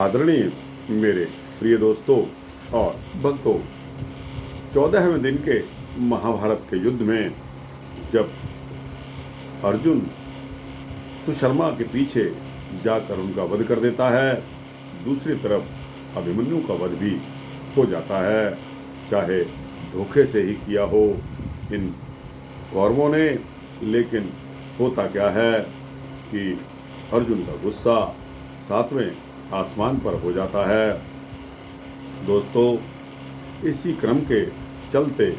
आदरणीय मेरे प्रिय दोस्तों और भक्तों, 14वें दिन के महाभारत के युद्ध में जब अर्जुन सुशर्मा के पीछे जाकर उनका वध कर देता है, दूसरी तरफ अभिमन्यु का वध भी हो जाता है। चाहे धोखे से ही किया हो इन कौरवों ने, लेकिन होता क्या है कि अर्जुन का गुस्सा 7वें आसमान पर हो जाता है। दोस्तों, इसी क्रम के चलते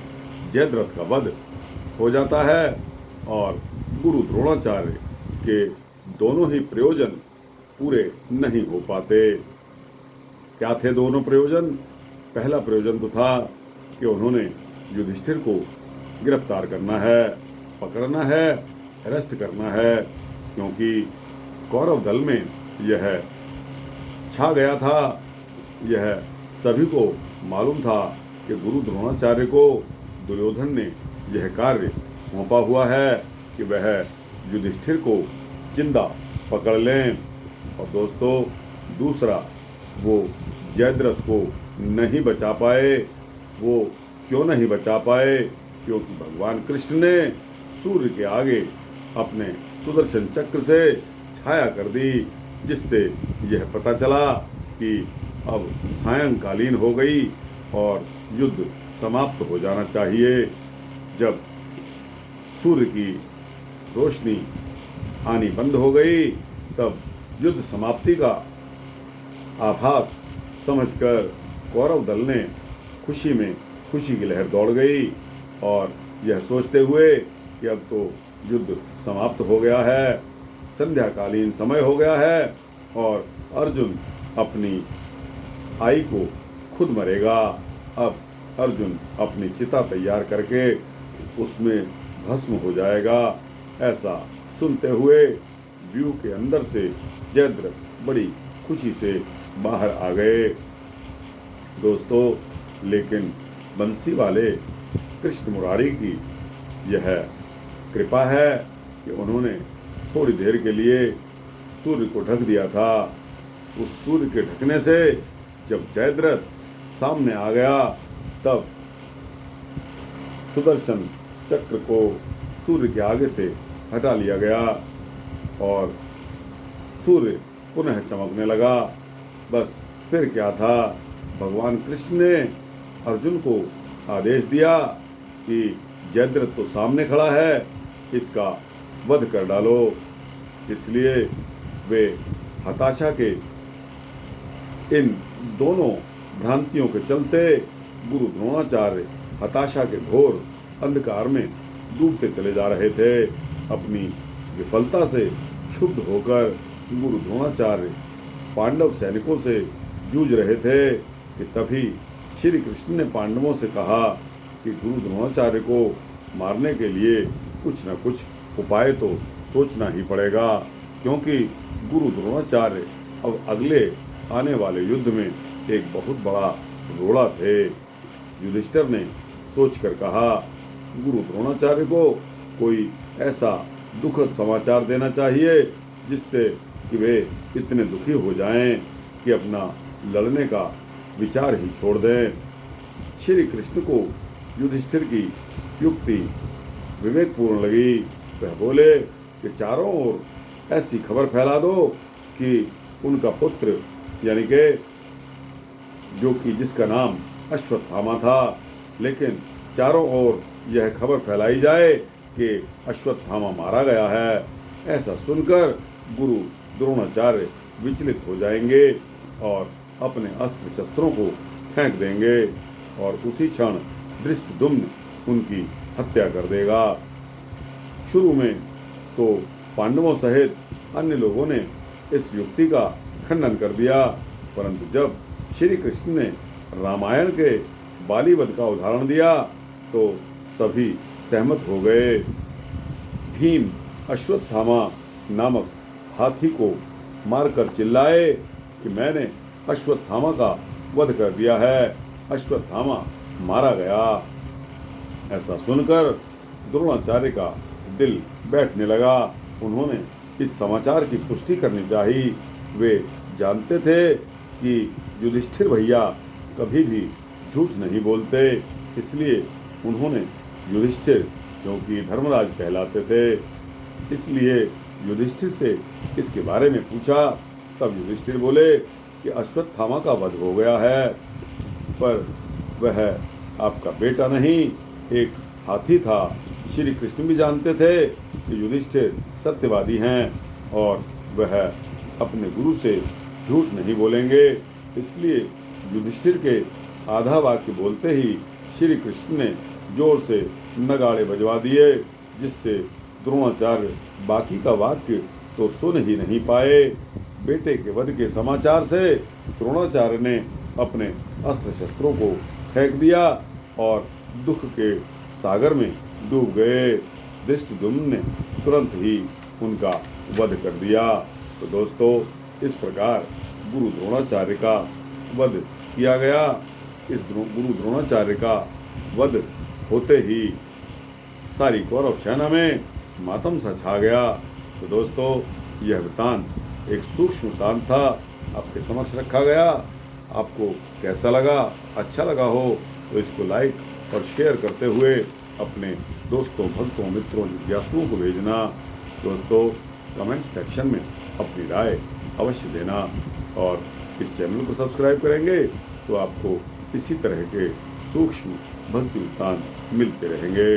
जयद्रथ का वध हो जाता है और गुरु द्रोणाचार्य के दोनों ही प्रयोजन पूरे नहीं हो पाते। क्या थे दोनों प्रयोजन? पहला प्रयोजन तो था कि उन्होंने युधिष्ठिर को गिरफ्तार करना है, पकड़ना है, अरेस्ट करना है, क्योंकि कौरव दल में यह छा गया था। यह सभी को मालूम था कि गुरु द्रोणाचार्य को दुर्योधन ने यह कार्य सौंपा हुआ है कि वह युधिष्ठिर को जिंदा पकड़ लें। और दोस्तों, दूसरा, वो जयद्रथ को नहीं बचा पाए। वो क्यों नहीं बचा पाए? क्योंकि भगवान कृष्ण ने सूर्य के आगे अपने सुदर्शन चक्र से छाया कर दी, जिससे यह पता चला कि अब सायंकालीन हो गई और युद्ध समाप्त हो जाना चाहिए। जब सूर्य की रोशनी आनी बंद हो गई, तब युद्ध समाप्ति का आभास समझकर कौरव दल ने खुशी में खुशी की लहर दौड़ गई और यह सोचते हुए कि अब तो युद्ध समाप्त हो गया है, संध्याकालीन समय हो गया है और अर्जुन अपनी आई को खुद मरेगा। अब अर्जुन अपनी चिता तैयार करके उसमें भस्म हो जाएगा। ऐसा सुनते हुए व्यू के अंदर से जयद्रथ बड़ी खुशी से बाहर आ गए। दोस्तों, लेकिन बंसी वाले कृष्ण मुरारी की यह कृपा है कि उन्होंने थोड़ी देर के लिए सूर्य को ढक दिया था। उस सूर्य के ढकने से जब जयद्रथ सामने आ गया, तब सुदर्शन चक्र को सूर्य के आगे से हटा लिया गया और सूर्य पुनः चमकने लगा। बस फिर क्या था, भगवान कृष्ण ने अर्जुन को आदेश दिया कि जयद्रथ तो सामने खड़ा है, इसका वध कर डालो। इसलिए वे हताशा के इन दोनों भ्रांतियों के चलते गुरु द्रोणाचार्य हताशा के घोर अंधकार में डूबते चले जा रहे थे। अपनी विफलता से क्षुब्ध होकर गुरु द्रोणाचार्य पांडव सैनिकों से जूझ रहे थे कि तभी श्री कृष्ण ने पांडवों से कहा कि गुरु द्रोणाचार्य को मारने के लिए कुछ न कुछ उपाय तो सोचना ही पड़ेगा, क्योंकि गुरु द्रोणाचार्य अब अगले आने वाले युद्ध में एक बहुत बड़ा रोड़ा थे। युधिष्ठिर ने सोचकर कहा, गुरु द्रोणाचार्य को कोई ऐसा दुखद समाचार देना चाहिए जिससे कि वे इतने दुखी हो जाएं कि अपना लड़ने का विचार ही छोड़ दें। श्री कृष्ण को युधिष्ठिर की युक्ति विवेकपूर्ण लगी। वह बोले कि चारों ओर ऐसी खबर फैला दो कि उनका पुत्र, यानी कि जिसका नाम अश्वत्थामा था, लेकिन चारों ओर यह खबर फैलाई जाए कि अश्वत्थामा मारा गया है। ऐसा सुनकर गुरु द्रोणाचार्य विचलित हो जाएंगे और अपने अस्त्र शस्त्रों को फेंक देंगे और उसी क्षण धृष्टद्युम्न उनकी हत्या कर देगा। शुरू में तो पांडवों सहित अन्य लोगों ने इस युक्ति का खंडन कर दिया, परंतु जब श्री कृष्ण ने रामायण के बाली वध का उदाहरण दिया तो सभी सहमत हो गए। भीम अश्वत्थामा नामक हाथी को मारकर चिल्लाए कि मैंने अश्वत्थामा का वध कर दिया है, अश्वत्थामा मारा गया। ऐसा सुनकर द्रोणाचार्य का दिल बैठने लगा। उन्होंने इस समाचार की पुष्टि करनी चाहिए। वे जानते थे कि युधिष्ठिर भैया कभी भी झूठ नहीं बोलते, इसलिए उन्होंने युधिष्ठिर, क्योंकि धर्मराज कहलाते थे, इसलिए युधिष्ठिर से इसके बारे में पूछा। तब युधिष्ठिर बोले कि अश्वत्थामा का वध हो गया है, पर वह आपका बेटा नहीं, एक हाथी था। श्री कृष्ण भी जानते थे कि युधिष्ठिर सत्यवादी हैं और वह अपने गुरु से झूठ नहीं बोलेंगे, इसलिए युधिष्ठिर के आधा वाक्य बोलते ही श्री कृष्ण ने जोर से नगाड़े बजवा दिए, जिससे द्रोणाचार्य बाकी का वाक्य तो सुन ही नहीं पाए। बेटे के वध के समाचार से द्रोणाचार्य ने अपने अस्त्र शस्त्रों को फेंक दिया और दुख के सागर में डूब गए। धृष्टद्युम्न ने तुरंत ही उनका वध कर दिया। तो दोस्तों, इस प्रकार गुरु द्रोणाचार्य का वध किया गया। इस गुरु द्रोणाचार्य का वध होते ही सारी कौरव सेना में मातम सा छा गया। तो दोस्तों, यह वृतांत एक सूक्ष्म वृतांत था, आपके समक्ष रखा गया। आपको कैसा लगा? अच्छा लगा हो तो इसको लाइक और शेयर करते हुए अपने दोस्तों, भक्तों, मित्रों, जिज्ञासुओं को भेजना। दोस्तों, कमेंट सेक्शन में अपनी राय अवश्य देना और इस चैनल को सब्सक्राइब करेंगे तो आपको इसी तरह के सूक्ष्म भक्ति वृत्तांत मिलते रहेंगे।